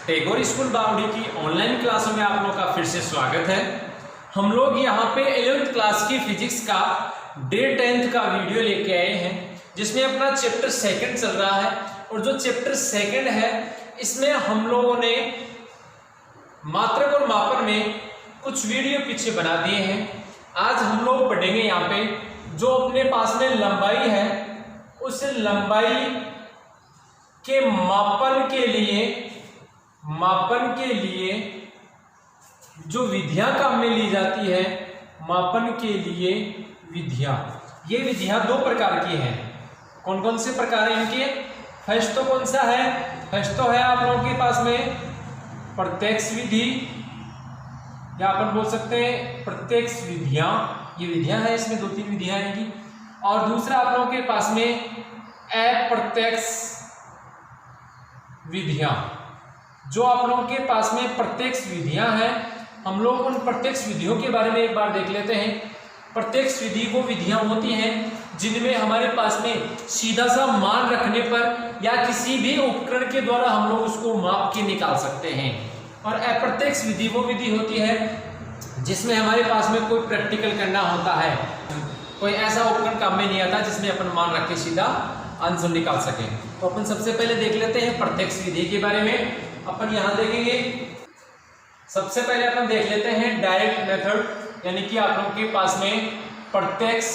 Tagore school बावड़ी की online क्लासों में आप लोगों का फिर से स्वागत है। हम लोग यहाँ पे 11th क्लास की फिजिक्स का डे 10th का वीडियो लेके आए हैं, जिसमें अपना चैप्टर सेकंड चल रहा है। और जो चैप्टर सेकंड है इसमें हम लोगों ने मात्रक और मापन में कुछ वीडियो पीछे बना दिए हैं। आज हम लोग पढ़ेंगे यहाँ पे जो अपने पास में लंबाई है, उस लंबाई के मापन के लिए जो विधियां काम में ली जाती है, मापन के लिए विधियां। ये विधियां दो प्रकार की हैं। कौन कौन से प्रकार हैं इनके? फर्स्ट तो कौन सा है? फर्स्ट तो है आप लोगों के पास में प्रत्यक्ष विधि, या अपन बोल सकते हैं प्रत्यक्ष विधियां। ये विधियां हैं, इसमें दो तीन विधियां आएंगी। और दूसरा आप लोगों के पास में अप्रत्यक्ष विधियां। जो आप लोगों के पास में प्रत्यक्ष विधियां हैं, हम लोग उन प्रत्यक्ष विधियों के बारे में एक बार देख लेते हैं। प्रत्यक्ष विधि वो विधियां होती हैं जिनमें हमारे पास में सीधा सा मान रखने पर या किसी भी उपकरण के द्वारा हम लोग उसको माप के निकाल सकते हैं। और अप्रत्यक्ष विधि वो विधि होती है जिसमें हमारे पास में कोई प्रैक्टिकल करना होता है, कोई ऐसा उपकरण काम में नहीं आता जिसमें अपन मान रख के सीधा आंसर निकाल सके। तो अपन सबसे पहले देख लेते हैं प्रत्यक्ष विधि के बारे में। अपन यहां देखेंगे, सबसे पहले अपन देख लेते हैं डायरेक्ट मेथड, यानी कि आप लोगों के पास में प्रत्यक्ष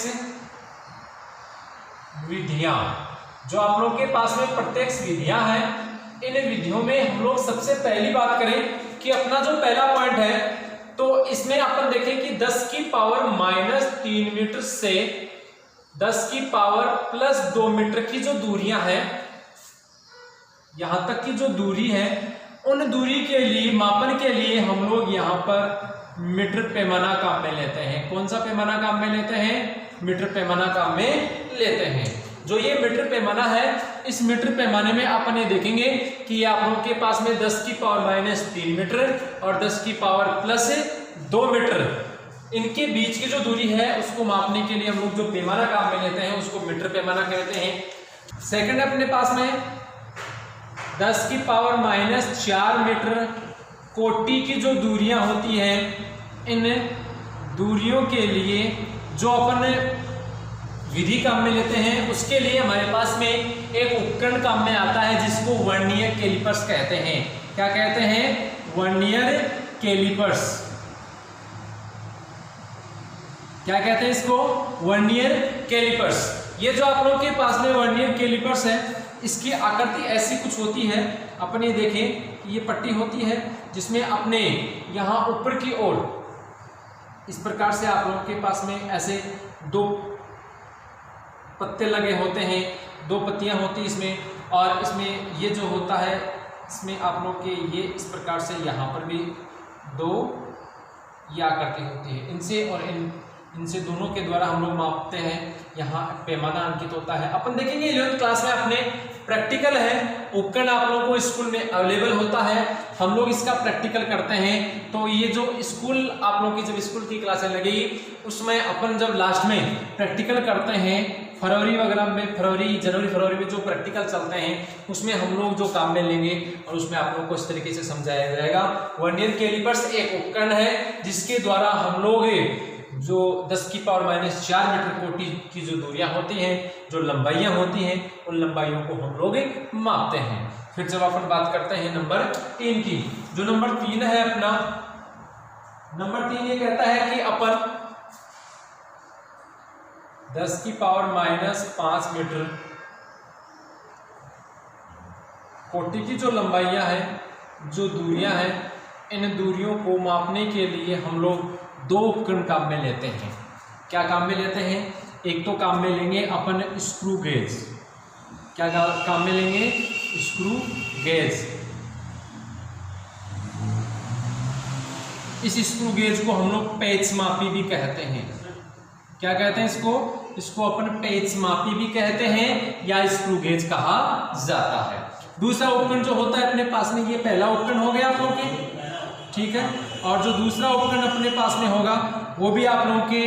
विधियां। जो आप लोगों के पास में प्रत्यक्ष विधियां हैं, इन विधियों में हम लोग सबसे पहली बात करें कि अपना जो पहला पॉइंट है, तो इसमें अपन देखें कि 10 की पावर -3 मीटर से 10 की पावर +2 मीटर की जो दूरियां हैं, यहां तक की जो दूरी है, उन दूरी के लिए मापन के लिए हम लोग यहाँ पर मीटर पैमाना काम में लेते हैं। कौन सा पैमाना काम में लेते हैं? मीटर पैमाना काम में लेते हैं। जो ये मीटर पैमाना है, इस मीटर पैमाने में अपन ये देखेंगे कि आप लोगों के पास में 10 की पावर -3 मीटर और 10 की पावर +2 मीटर, इनके बीच की जो दूरी है उसको मापने के लिए हम लोग जो पैमाना काम में लेते हैं उसको मीटर पैमाना कहते हैं। सेकंड अपने पास में 10 की पावर -4 मीटर कोटि की जो दूरियां होती हैं, इन दूरियों के लिए जो अपन विधि काम में लेते हैं, उसके लिए हमारे पास में एक उपकरण काम में आता है जिसको वर्नियर कैलिपर्स कहते हैं। क्या कहते हैं? Vernier calipers. क्या कहते हैं इसको? Vernier calipers. ये जो आप लोगों के पास में वर्नियर कैलिपर्स है, इसकी आकृति ऐसी कुछ होती है। अपन ये देखें, ये पट्टी होती है जिसमें अपने यहाँ ऊपर की ओर इस प्रकार से आप लोगों के पास में ऐसे दो पत्ते लगे होते हैं, दो पत्तियां होती इसमें। और इसमें ये जो होता है, इसमें आप लोग के ये इस प्रकार से यहाँ पर भी दो ये आकृति होती है। इनसे और इनसे दोनों के द्वारा हम लोग मापते हैं। यहाँ पैमाना अंकित होता है। अपन देखेंगे 11th क्लास में अपने प्रैक्टिकल है, उपकरण आप लोगों को स्कूल में अवेलेबल होता है, हम लोग इसका प्रैक्टिकल करते हैं। तो ये जो स्कूल आप लोगों की जब स्कूल की क्लासें लगेगी, उसमें अपन जब लास्ट में प्रैक्टिकल करते हैं, फरवरी वगैरह में, जनवरी फरवरी में जो प्रैक्टिकल चलते हैं, उसमें हम लोग जो काम में लेंगे और उसमें आप लोगों को इस तरीके से समझाया जाएगा। वर्नियर कैलिपर्स एक उपकरण है जिसके द्वारा हम लोग जो 10 की पावर -4 मीटर कोटि की जो दूरियां होती हैं, जो लंबाइयां होती हैं, उन लंबाइयों को हम लोग मापते हैं। फिर जब अपन बात करते हैं नंबर 3 की, जो नंबर 3 है अपना, नंबर 3 ये कहता है कि अपन 10 की पावर -5 मीटर कोटि की जो लंबाइयां हैं, जो दूरियां हैं, इन दूरियों को मापने के लिए हम लोग दो उपकरण काम में लेते हैं। क्या काम में लेते हैं? एक तो काम में लेंगे अपन स्क्रू गेज। क्या काम में लेंगे? Screw gauge. इस स्क्रू गेज को हम लोग पेच मापी भी कहते हैं। क्या कहते हैं इसको? इसको अपन पेच मापी भी कहते हैं या स्क्रू गेज कहा जाता है। दूसरा उपकरण जो होता है अपने पास में, ये पहला उपकरण हो गया आप लोगों के, ठीक है। और जो दूसरा उपकरण अपने पास में होगा वो भी आप लोगों के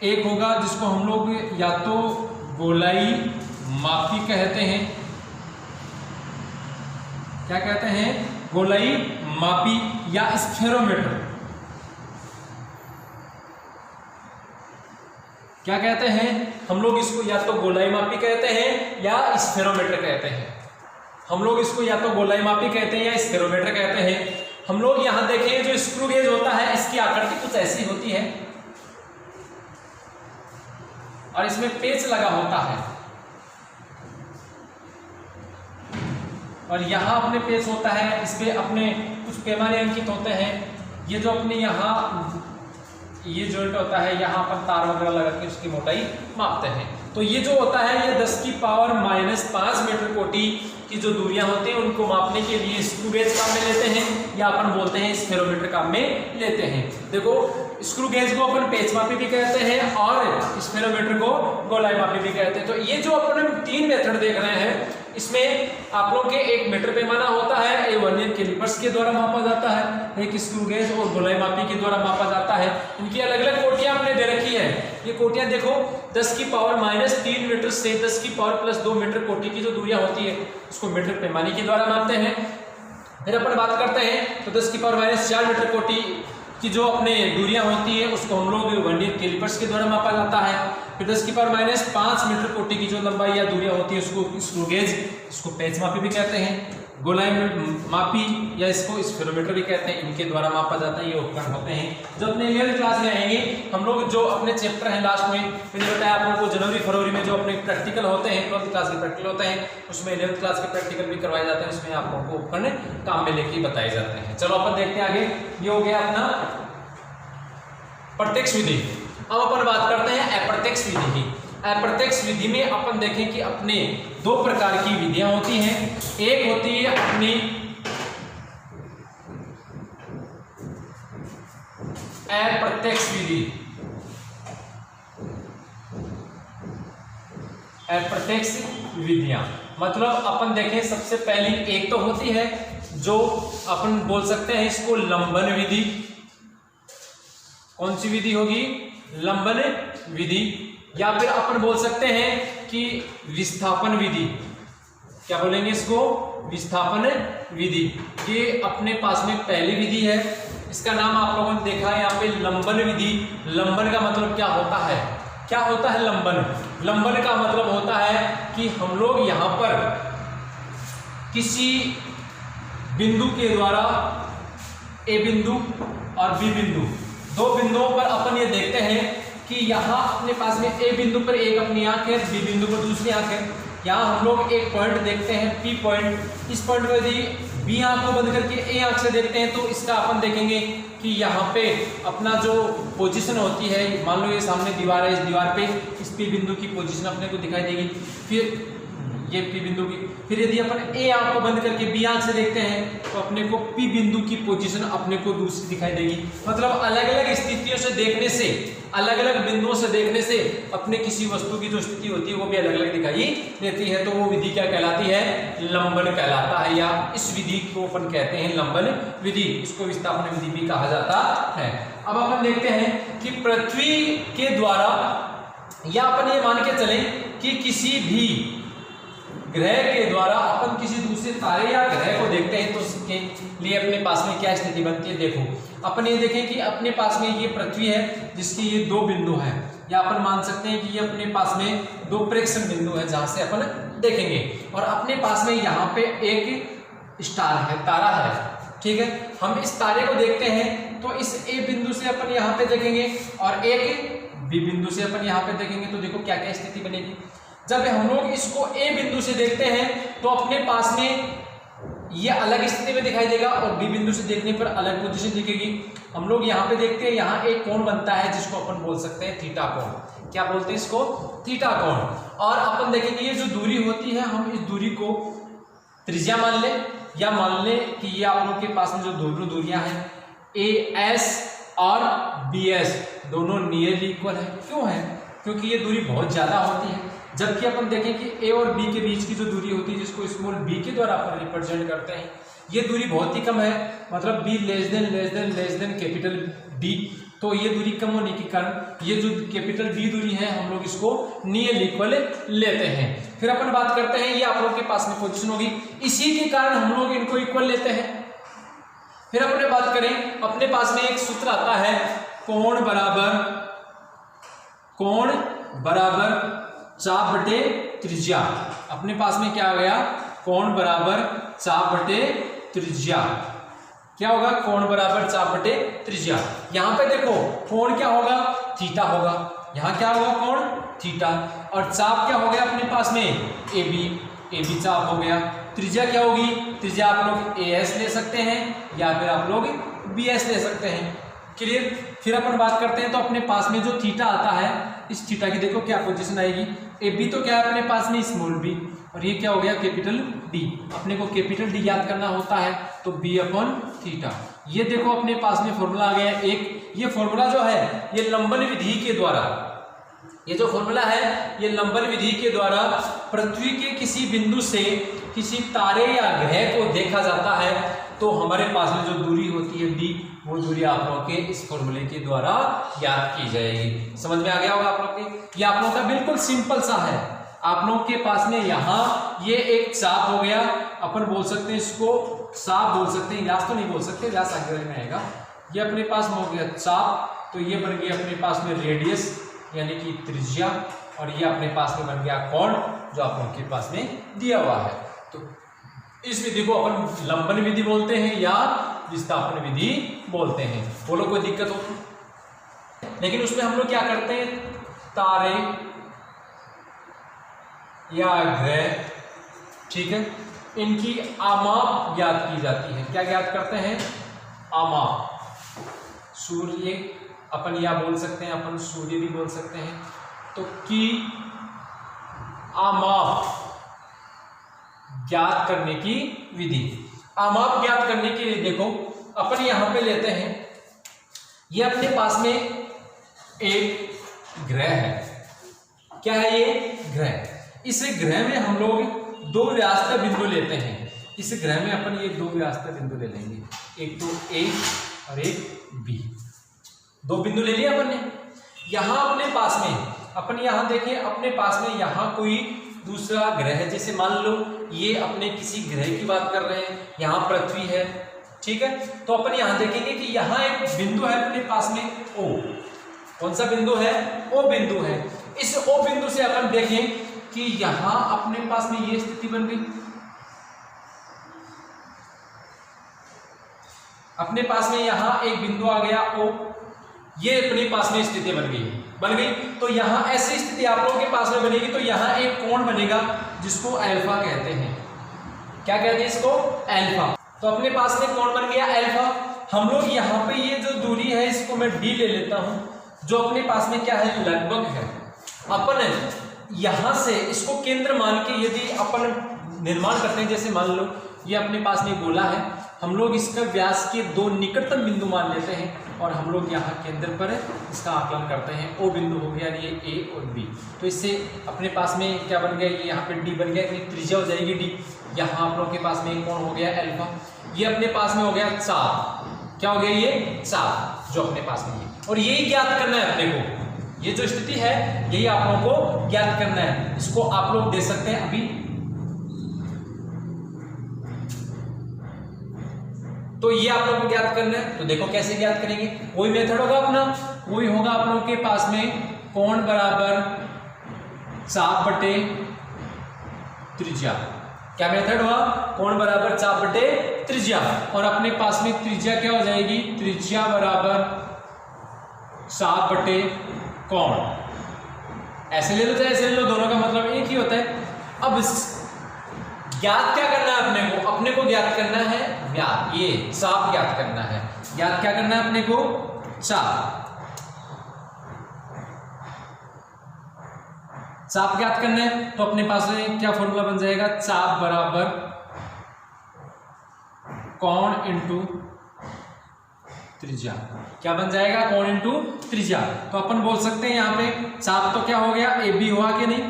एक होगा जिसको हम लोग या तो गोलाई मापी कहते हैं। क्या कहते हैं? गोलाई मापी या स्फेरोमीटर। क्या कहते हैं हम लोग इसको, या तो गोलाई मापी कहते हैं या स्फेरोमीटर कहते हैं। हम लोग इसको या तो गोलाई मापी कहते हैं या स्फेरोमीटर कहते हैं। हम लोग यहां देखें जो स्क्रू गेज होता है इसकी आकृति कुछ ऐसी होती है और इसमें पेच लगा होता है और यहां अपने पेच होता है, इस पे अपने कुछ पैमाने अंकित होते हैं। ये जो अपने यहां ये जॉइंट होता है, यहाँ अपन तार वगैरह लगा के उसकी मोटाई मापते हैं। तो ये जो होता है ये 10 की पावर -5 मीटर कोटि की जो दूरियां होती हैं उनको मापने के लिए स्क्रू गेज काम में लेते हैं या अपन बोलते हैं स्फेरोमीटर काम में लेते हैं। देखो स्क्रू गेज को अपन पेच मापी भी कहते हैं और स्फेरोमीटर को गोलाई मापी भी कहते हैं। तो ये जो अपन 3 मेथड देख रहे हैं इसमें आप लोग के एक मीटर पैमाना होता है, ये वर्नियर कैलिपर्स के द्वारा मापा जाता है, एक स्क्रू गेज और गोलाई मापी के द्वारा मापा जाता है। इनकी अलग अलग कोटियां हमने दे रखी है। ये कोटियां देखो 10 की पावर -3 मीटर से 10 की पावर +2 मीटर कोटि की जो दूरियां होती है उसको मीटर पैमाने के द्वारा मापते हैं। फिर अपन बात करते हैं तो 10 की पावर -4 मीटर कोटि की जो अपने दूरियां होती है उसको हम लोग वर्नियर कैलिपर्स के द्वारा मापा जाता है। फिर 10 की पावर -5 मीटर कोटि की जो लंबाई या दूरियां होती है उसको स्क्रू गेज, इसको पेच मापी भी कहते हैं, गोलाई मापी या इसको स्फेरोमीटर भी कहते हैं, इनके द्वारा मापा जाता है। ये उपकरण होते हैं जो अपने 11वीं क्लास में आएंगे। हम लोग जो अपने चैप्टर हैं लास्ट में मैंने बताया आप लोगों को जनवरी फरवरी में जो अपने प्रैक्टिकल होते हैं 12वीं क्लास के प्रैक्टिकल होते हैं उसमें 11वीं क्लास के प्रैक्टिकल भी करवाए जाते हैं, उसमें आप लोगों को उपकरण काम में लेके बताए जाते हैं। चलो अपन देखते हैं आगे। ये हो गया अपना प्रत्यक्ष विधि। अब अपन बात करते हैं अप्रत्यक्ष विधि की। अप्रत्यक्ष विधि में अपन देखें कि अपने 2 प्रकार की विधियां होती हैं। एक होती है अपनी अप्रत्यक्ष विधि। अप्रत्यक्ष विधियां मतलब अपन देखें सबसे पहली एक तो होती है जो अपन बोल सकते हैं इसको लंबन विधि। कौन सी विधि होगी? लंबन विधि। या फिर अपन बोल सकते हैं कि विस्थापन विधि। क्या बोलेंगे इसको? विस्थापन विधि। ये अपने पास में पहली विधि है, इसका नाम आप लोगों ने देखा है यहाँ पे लंबन विधि। लंबन का मतलब क्या होता है? क्या होता है लंबन? लंबन का मतलब होता है कि हम लोग यहाँ पर किसी बिंदु के द्वारा ए बिंदु और बी बिंदु, 2 बिंदुओं पर अपन ये देखते हैं कि यहाँ अपने पास में ए बिंदु पर एक अपनी आंख है, बी बिंदु पर दूसरी आंख है। यहाँ हम लोग एक पॉइंट देखते हैं पी पॉइंट। इस पॉइंट को यदि बी आंख को बंद करके ए आंख से देखते हैं तो इसका अपन देखेंगे कि यहाँ पे अपना जो पोजीशन होती है, मान लो ये सामने दीवार है, इस दीवार पे इस पी बिंदु की पोजीशन अपने को दिखाई देगी। फिर ये पी बिंदु की, फिर यदि अपन ए आंख को बंद करके बी आंख से देखते हैं तो अपने को पी बिंदु की पोजीशन अपने को दूसरी दिखाई देगी। मतलब अलग अलग स्थितियों से देखने से, अलग अलग बिंदुओं से देखने से अपने किसी वस्तु की जो स्थिति होती है वो भी अलग अलग दिखाई देती है। तो वो विधि क्या कहलाती है? लंबन कहलाता है, या इस विधि को अपन कहते हैं लंबन विधि। इसको विस्थापन विधि भी कहा जाता है। अब अपन देखते हैं कि पृथ्वी के द्वारा, या अपन ये मान के चलें कि किसी भी ग्रह के द्वारा अपन किसी दूसरे तारे या ग्रह को देखते हैं तो उसके लिए अपने पास में क्या स्थिति बनती है। देखो अपन ये देखें कि अपने पास में ये पृथ्वी है जिसकी ये 2 बिंदु है, या अपन मान सकते हैं कि ये अपने पास में 2 प्रेक्षण बिंदु है जहां से अपन देखेंगे। और अपने पास में यहाँ पे एक स्टार है, तारा है, ठीक है। हम इस तारे को देखते हैं तो इस ए बिंदु से अपन यहाँ पे देखेंगे और एक बी बिंदु से अपन यहाँ पे देखेंगे। तो देखो क्या क्या स्थिति बनेगी। जब हम लोग इसको ए बिंदु से देखते हैं तो अपने पास में ये अलग स्थिति में दिखाई देगा और बी बिंदु से देखने पर अलग पोजीशन दिखेगी। हम लोग यहाँ पे देखते हैं, यहाँ एक कोण बनता है जिसको अपन बोल सकते हैं थीटा कोण। क्या बोलते हैं इसको? थीटा कोण। और अपन देखेंगे ये जो दूरी होती है, हम इस दूरी को त्रिज्या मान लें, या मान लें कि ये आप लोग के पास में जो दोनों दूरियां हैं ए एस और बी एस दोनों नियरली इक्वल है। क्यों है? क्योंकि ये दूरी बहुत ज्यादा होती है। जबकि अपन देखें कि ए और बी के बीच की जो दूरी होती है जिसको स्मॉल बी के द्वारा अपन रिप्रेजेंट करते हैं, ये दूरी बहुत ही कम है। मतलब be less than capital D. तो ये दूरी कम होने के कारण ये जो कैपिटल डी दूरी है हम लोग इसको नियर इक्वल लेते हैं। फिर अपन बात करते हैं, ये आप लोग के पास में पोजीशन होगी, इसी के कारण हम लोग इनको इक्वल लेते हैं। फिर अपने बात करें, अपने पास में एक सूत्र आता है कोण बराबर चाप बटे त्रिज्या। अपने पास में क्या आ गया, कोण बराबर चाप बटे त्रिज्या। क्या होगा, कोण बराबर चाप बटे त्रिज्या। यहां पे देखो कोण क्या होगा, थीटा होगा। यहां क्या होगा, कोण थीटा, और चाप क्या हो गया अपने पास में, AB चाप हो गया। त्रिज्या क्या होगी, त्रिज्या आप लोग AS ले सकते हैं या फिर आप लोग BS ले सकते हैं। क्लियर। फिर अपन बात करते हैं, तो अपने पास में जो थीटा आता है, इस थीटा की देखो क्या पोजीशन आएगी, AB तो क्या है अपने पास में स्मॉल b, और ये क्या हो गया कैपिटल D। अपने को कैपिटल D याद करना होता है तो B/थीटा। ये देखो अपने पास में फॉर्मूला आ गया एक। ये फॉर्मूला जो है ये लंबन विधि के द्वारा, ये जो फॉर्मूला है ये लंबन विधि के द्वारा पृथ्वी के किसी बिंदु से किसी तारे या ग्रह को देखा जाता है, तो हमारे पास में जो दूरी होती है d, वो दूरी आप लोगों के इस फॉर्मूले के द्वारा याद की जाएगी। समझ में आ गया होगा आप लोग के। ये आप लोगों का बिल्कुल सिंपल सा है। आप लोग के पास में यहाँ ये एक चाप हो गया, अपन बोल सकते हैं इसको चाप बोल सकते हैं, व्यास तो नहीं बोल सकते, व्यास आगे में आएगा। ये अपने पास में हो गया चाप, तो ये बन गया अपने पास में रेडियस यानी कि त्रिज्या, और ये अपने पास में बन गया कोण जो आप लोगों के पास में दिया हुआ है। तो इस विधि को अपन लंबन विधि बोलते हैं या विस्थापन विधि बोलते हैं। बोलो कोई दिक्कत हो, लेकिन उसमें हम लोग क्या करते हैं, तारे या ग्रह, ठीक है, इनकी आमाप ज्ञात की जाती है। क्या ज्ञात करते हैं, आमाप। सूर्य अपन या बोल सकते हैं, अपन सूर्य भी बोल सकते हैं, तो की आमाप ज्ञात करने की विधि। आमाप ज्ञात करने के लिए देखो अपन यहां पे लेते हैं, ये अपने पास में एक ग्रह है। क्या है ये, ग्रह। इस ग्रह में हम लोग दो व्यास बिंदु लेते हैं। इस ग्रह में अपन ये दो व्यास बिंदु ले लेंगे, एक तो A और एक B। दो बिंदु ले लिया अपन ने। यहां अपने पास में अपन यहां देखें, अपने पास में यहां कोई दूसरा ग्रह है, जैसे मान लो ये अपने किसी ग्रह की बात कर रहे हैं, यहाँ पृथ्वी है, ठीक है। तो अपन यहाँ देखेंगे कि यहाँ एक बिंदु है अपने पास में O। कौन सा बिंदु है, O बिंदु है। इस O बिंदु से अपन देखें कि यहाँ अपने पास में ये स्थिति बन गई, अपने पास में यहाँ एक बिंदु आ गया O, ये अपने पास में स्थिति बन गई। तो यहाँ ऐसी स्थिति आप लोगों के पास में बनेगी, तो यहाँ एक कोण बनेगा जिसको अल्फा कहते हैं। क्या कहते हैं इसको, अल्फा। तो अपने पास में कोण बन गया अल्फा। हम लोग यहाँ पे ये जो दूरी है इसको मैं d ले लेता हूँ, जो अपने पास में क्या है, लगभग है। अपन यहाँ से इसको केंद्र मान के यदि अपन निर्माण करते हैं, जैसे मान लो ये अपने पास में गोला है, हम लोग इसका व्यास के दो निकटतम बिंदु मान लेते हैं और हम लोग यहाँ केंद्र पर इसका आकलन करते हैं। O बिंदु हो गया ये A और B। तो इससे अपने पास में क्या बन गया, ये यहाँ पे D बन गया, इतनी त्रिज्या हो जाएगी D। यहाँ आप लोग के पास में एक कोण हो गया अल्फा। ये अपने पास में हो गया चाप। क्या हो गया, ये चाप जो अपने पास में है, और यही ज्ञात करना है अपने को। ये जो स्थिति है यही आप लोगों को ज्ञात करना है। इसको आप लोग दे सकते हैं अभी, तो ये आप लोगों को ज्ञात करना है। तो देखो कैसे ज्ञात करेंगे, वही मेथड होगा अपना, वही होगा आप लोगों के पास में कोण बराबर चाप बटे त्रिज्या। क्या मेथड हुआ, कोण बराबर चाप बटे त्रिज्या, और अपने पास में त्रिज्या क्या हो जाएगी, त्रिज्या बराबर चाप बटे कोण। ऐसे ले लो चाहे ऐसे ले लो, दोनों का मतलब एक ही होता है। अब ज्ञात क्या करना है अपने को, अपने को ज्ञात करना है व्यास, ये चाप ज्ञात करना है। ज्ञात क्या करना है अपने को, चाप। चाप ज्ञात करना है, तो अपने पास में क्या फॉर्मूला बन जाएगा, चाप बराबर कोण इंटू त्रिज्या। क्या बन जाएगा, कोण इंटू त्रिज्या। तो अपन बोल सकते हैं यहाँ पे चाप तो क्या हो गया, AB हुआ कि नहीं,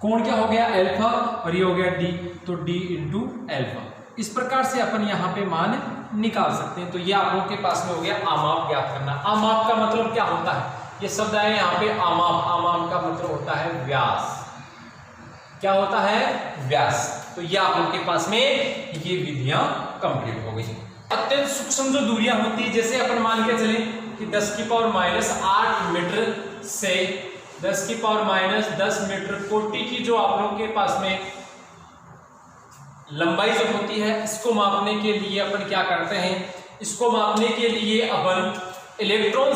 कोण क्या हो गया अल्फा, और ये हो गया D, तो D इंटू अल्फा। इस प्रकार से अपन यहाँ पे मान निकाल सकते हैं। तो ये आप लोगों के पास में हो गया आमाप ज्ञात करना। आमाप का मतलब क्या होता है, ये शब्द है यहाँ पे आमाप। आमाप का मतलब होता है व्यास। क्या होता है, व्यास। तो ये आप लोगों के पास में ये विधियां कंप्लीट हो गई। अत्यंत सूक्ष्म जो दूरियां होती है, जैसे अपन मान के चले कि 10⁻⁸ मीटर से 10⁻⁻10 मीटर कोटि की जो आप लोगों के पास में लंबाई जो होती है, इसको मापने के लिए अपन क्या करते हैं, इसको मापने के लिए अपन इलेक्ट्रॉन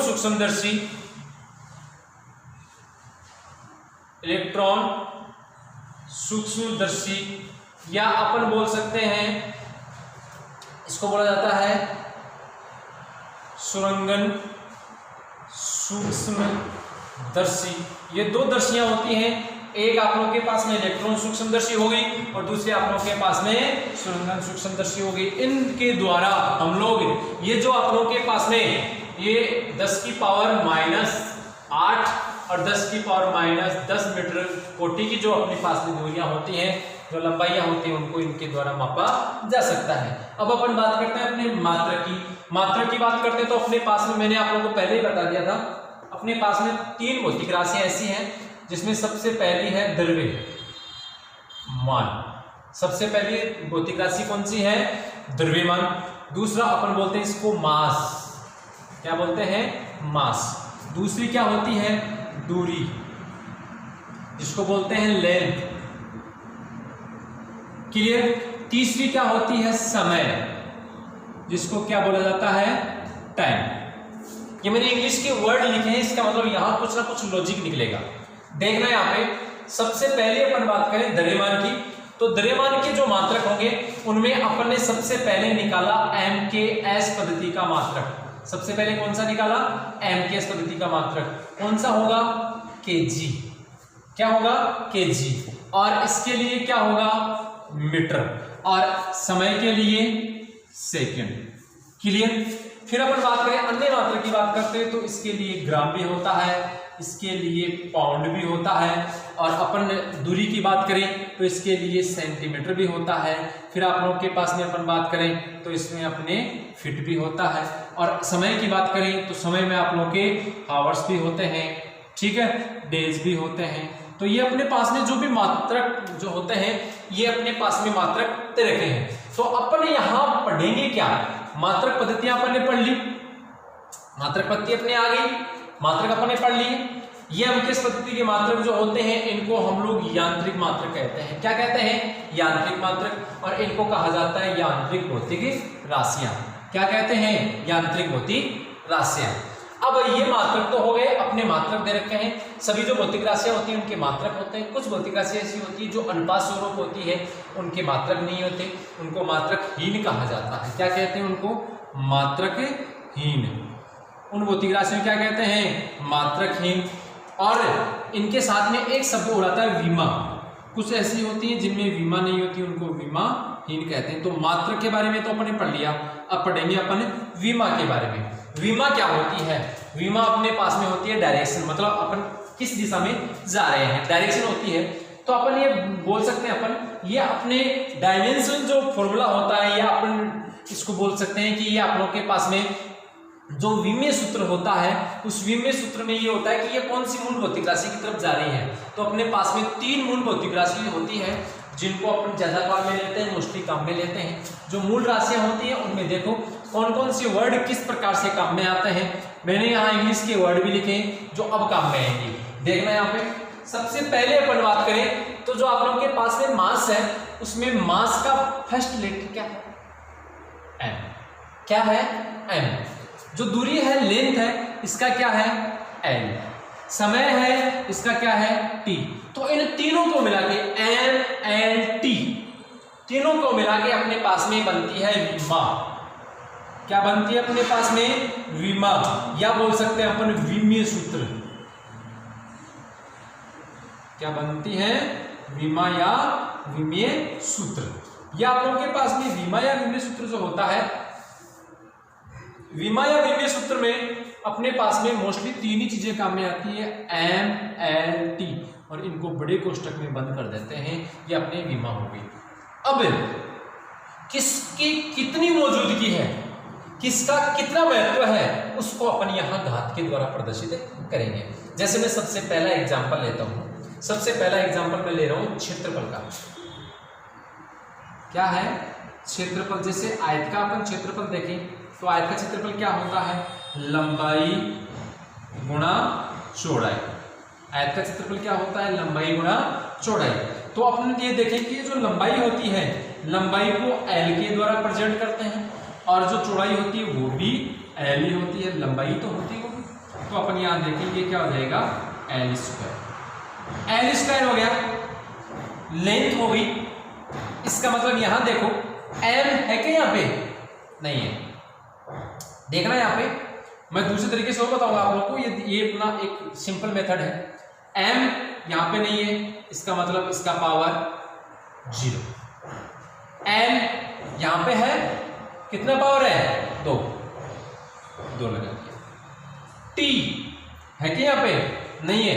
सूक्ष्मदर्शी या अपन बोल सकते हैं इसको बोला जाता है सुरंगन सूक्ष्मदर्शी। ये दो दर्शियां होती हैं, एक आप लोगों के पास में इलेक्ट्रॉन सूक्ष्मदर्शी हो गई और दूसरी आप लोगों के पास में सुरंगन सूक्ष्मदर्शी हो गई। इनके द्वारा हम लोग ये जो आप लोगों के पास में ये 10⁻⁻8 और 10⁻⁻10 मीटर कोटि की जो अपने पास में दूरियां होती हैं, जो लंबाइयां होती हैं, उनको इनके द्वारा मापा जा सकता है। अब अपन बात करते हैं अपने मात्रक की बात करते हैं तो अपने पास में मैंने आप लोगों को पहले ही बता दिया था, अपने पास में 3 भौतिक राशियां ऐसी हैं जिसमें सबसे पहली है द्रव्यमान। सबसे पहली भौतिक राशि कौन सी है? द्रव्यमान। दूसरा अपन बोलते हैं इसको मास। क्या बोलते हैं? मास। दूसरी क्या होती है? दूरी, जिसको बोलते हैं लेंथ। क्लियर? तीसरी क्या होती है? समय, जिसको क्या बोला जाता है? टाइम। ये मैंने इंग्लिश के वर्ड लिखे हैं, इसका मतलब यहां कुछ ना कुछ लॉजिक निकलेगा। देखना यहाँ पे सबसे पहले अपन बात करें द्रव्यमान की, तो द्रव्यमान के जो मात्रक होंगे उनमें अपन ने सबसे पहले निकाला MKS पद्धति का मात्रक। सबसे पहले कौन सा निकाला? MKS पद्धति का मात्रक। कौन सा होगा? kg। क्या होगा? kg। और इसके लिए क्या होगा? मीटर। और समय के लिए सेकंड। क्लियर? फिर अपन बात करें अन्य मात्रक की बात करते हैं तो इसके लिए ग्राम भी होता है, इसके लिए पाउंड भी होता है, और अपन दूरी की बात करें तो इसके लिए सेंटीमीटर भी होता है। फिर आप लोगों के पास में अपन बात करें तो इसमें अपने फीट भी होता है। और समय की बात करें तो समय में आप लोगों के आवर्स भी होते हैं, ठीक है, डेज भी होते हैं। तो ये अपने पास में जो भी मात्रक जो होते हैं, ये अपने पास में मात्रक दे रखे हैं। तो अपन यहाँ पढ़ेंगे क्या? मात्रक पद्धतियां अपन ने पढ़ ली, मात्रक पद्धति अपने आ गई, मात्रक अपन ने पढ़ लिए। ये MKS पद्धति के मात्रक जो होते हैं इनको हम लोग यांत्रिक मात्रक कहते हैं। क्या कहते हैं? यांत्रिक मात्रक। और इनको कहा जाता है यांत्रिक भौतिक राशियां। क्या कहते हैं? यांत्रिक भौतिक राशियां। अब ये मात्रक तो हो गए, अपने मात्रक दे रखे हैं। सभी जो भौतिक राशियां होती हैं उनके मात्रक होते हैं। कुछ भौतिक राशियां ऐसी होती है जो अनुपात स्वरूप होती है, उनके मात्रक नहीं होते, उनको मात्रकहीन कहा जाता है। क्या कहते हैं उनको? मात्रकहीन। उन भौतिक राशियों क्या कहते हैं? मात्रकहीन। और इनके साथ में एक शब्द हो रहा था विमा। कुछ ऐसी होती है जिनमें विमा नहीं होती, उनको विमाहीन कहते हैं। तो मात्रक के बारे में तो अपन ने पढ़ लिया, अब पढ़ेंगे अपन विमा के बारे में। विमा क्या होती है? विमा अपने पास में होती है डायरेक्शन, मतलब अपन किस दिशा में जा रहे हैं, डायरेक्शन होती है। तो अपन ये बोल सकते हैं, अपन ये अपने डायमेंशन जो फॉर्मूला होता है, या अपन इसको बोल सकते हैं कि ये आप लोग के पास में जो विमीय सूत्र होता है, उस विमीय सूत्र में ये होता है कि ये कौन सी मूल भौतिक राशि की तरफ जा रही है। तो अपने पास में 3 मूल भौतिक राशि होती है जिनको अपन ज्यादा काम में लेते हैं, मोस्टली काम में लेते हैं। जो मूल राशियां होती हैं उनमें देखो कौन कौन से वर्ड किस प्रकार से काम में आते हैं। मैंने यहाँ इंग्लिश के वर्ड भी लिखे हैं जो अब काम में आएंगे। देखना यहाँ पे सबसे पहले अपन बात करें तो जो आप लोगों के पास में मास है, उसमें मास का फर्स्ट लेटर क्या है? M। क्या है? M। जो दूरी है, लेंथ है, इसका क्या है? L। समय है, इसका क्या है? T। तो इन तीनों को मिला के M L T, तीनों को मिला के अपने पास में बनती है विमा। क्या बनती है अपने पास में? विमा, या बोल सकते हैं अपन विमीय सूत्र। क्या बनती है? विमा या विमीय सूत्र। या आप लोगों के पास में विमा या विमीय सूत्र जो होता है, विमा या विमीय सूत्र में अपने पास में मोस्टली 3 ही चीजें काम में आती है, M L T, और इनको बड़े कोष्टक में बंद कर देते हैं। ये अपने विमा हो गई। अब किसकी कितनी मौजूदगी है, किसका कितना महत्व है, उसको अपन यहां घात के द्वारा प्रदर्शित करेंगे। जैसे मैं सबसे पहला एग्जांपल लेता हूं, सबसे पहला एग्जांपल मैं ले रहा हूं क्षेत्रफल का। क्या है? क्षेत्रफल, जैसे आयत का अपन क्षेत्रफल देखें तो आयत का क्षेत्रफल क्या होता है, लंबाई गुणा चौड़ाई। आयत का क्षेत्रफल क्या होता है, लंबाई गुणा चौड़ाई। तो अपन ये देखें कि जो लंबाई होती है, लंबाई को एल के द्वारा प्रेजेंट करते हैं और जो चौड़ाई होती है वो भी एल ही होती है, लंबाई तो होती है। तो अपन यहाँ देखें ये क्या हो जाएगा, एल स्क्वायर। एल स्क्वायर हो गया, लेंथ हो गई। इसका मतलब यहां देखो एम है क्या, यहाँ पे नहीं है, देखना यहाँ पे मैं दूसरे तरीके से और बताऊंगा आप लोगों को। ये अपना एक सिंपल मेथड है। एम यहाँ पे नहीं है, इसका मतलब इसका पावर 0। एन यहाँ पे है, कितना पावर है, 2 लगा दिया। टी है कि यहाँ पे नहीं है,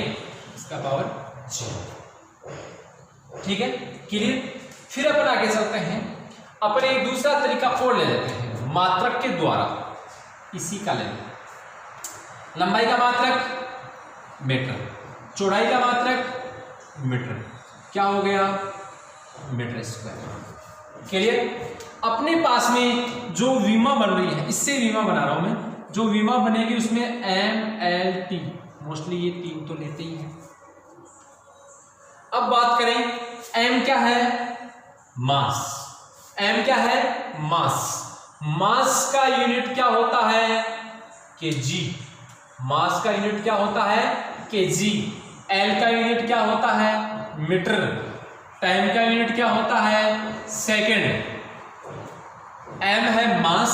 इसका पावर 0। ठीक है, क्लियर। फिर अपन आगे चलते हैं, अपन एक दूसरा तरीका और ले लेते हैं, मात्रक के द्वारा। इसी का लेंगे, लंबाई का मात्रक मीटर, चौड़ाई का मात्रक मीटर, क्या हो गया, मीटर स्क्वायर। क्लियर। अपने पास में जो विमा बन रही है, इससे विमा बना रहा हूं मैं, जो विमा बनेगी उसमें एम एल टी, मोस्टली ये 3 तो लेते ही हैं। अब बात करें एम क्या है, मास। एम क्या है, मास। मास का यूनिट क्या होता है, केजी। मास का यूनिट क्या होता है, केजी। एल का यूनिट क्या होता है, मीटर। टाइम का यूनिट क्या होता है, सेकंड। एम है मास,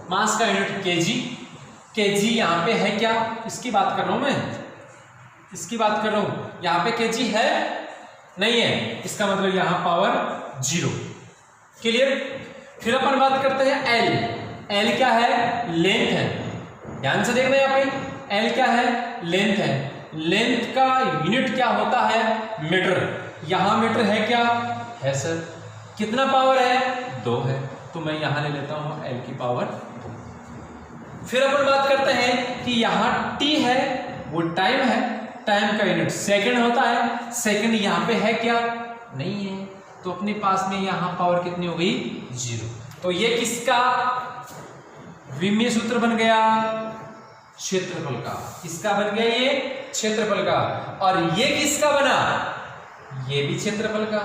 मास का यूनिट केजी। केजी यहां पे है क्या, इसकी बात कर रहा हूं मैं, इसकी बात कर रहा हूं। यहां पे केजी है नहीं है, इसका मतलब यहां पावर 0। क्लियर। फिर अपन बात करते हैं एल। एल क्या है, लेंथ है। ध्यान से देखना यहाँ पे, एल क्या है, लेंथ है। लेंथ का यूनिट क्या होता है, मीटर। यहां मीटर है क्या, है सर। कितना पावर है, 2 है, तो मैं यहां ले लेता हूं एल की पावर 2। फिर अपन बात करते हैं कि यहां टी है, वो टाइम है। टाइम का यूनिट सेकंड होता है। सेकंड यहां पे है क्या, नहीं है, तो अपने पास में यहां पावर कितनी हो गई, 0। तो ये किसका विमीय सूत्र बन गया, क्षेत्रफल का। किसका बन गया, ये क्षेत्रफल का। और ये किसका बना, ये भी क्षेत्रफल का।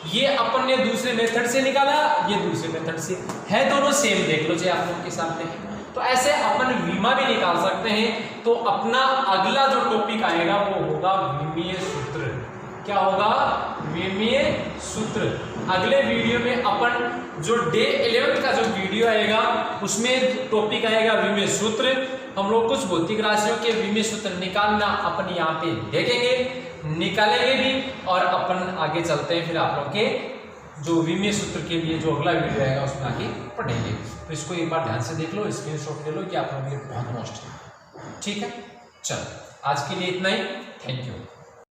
ये अपन ने दूसरे मेथड से निकाला, ये दूसरे मेथड से है, दोनों सेम देख लो जी आप लोगों के सामने। तो ऐसे अपन विमा भी निकाल सकते हैं। तो अपना अगला जो टॉपिक आएगा वो होगा विमीय सूत्र। क्या होगा, विमीय सूत्र। अगले वीडियो में अपन जो डे 11 का जो वीडियो आएगा उसमें टॉपिक आएगा विमीय सूत्र। हम लोग कुछ भौतिक राशियों के विमीय सूत्र निकालना अपन यहाँ पे देखेंगे, निकालेंगे भी, और अपन आगे चलते हैं। फिर आप लोग के जो विमीय सूत्र के लिए जो अगला वीडियो आएगा उसमें आगे पढ़ेंगे। तो इसको एक बार ध्यान से देख लो, स्क्रीनशॉट ले लो कि आप लोगों के लिए बहुत मोस्ट है। ठीक है, चलो आज के लिए इतना ही। Thank you.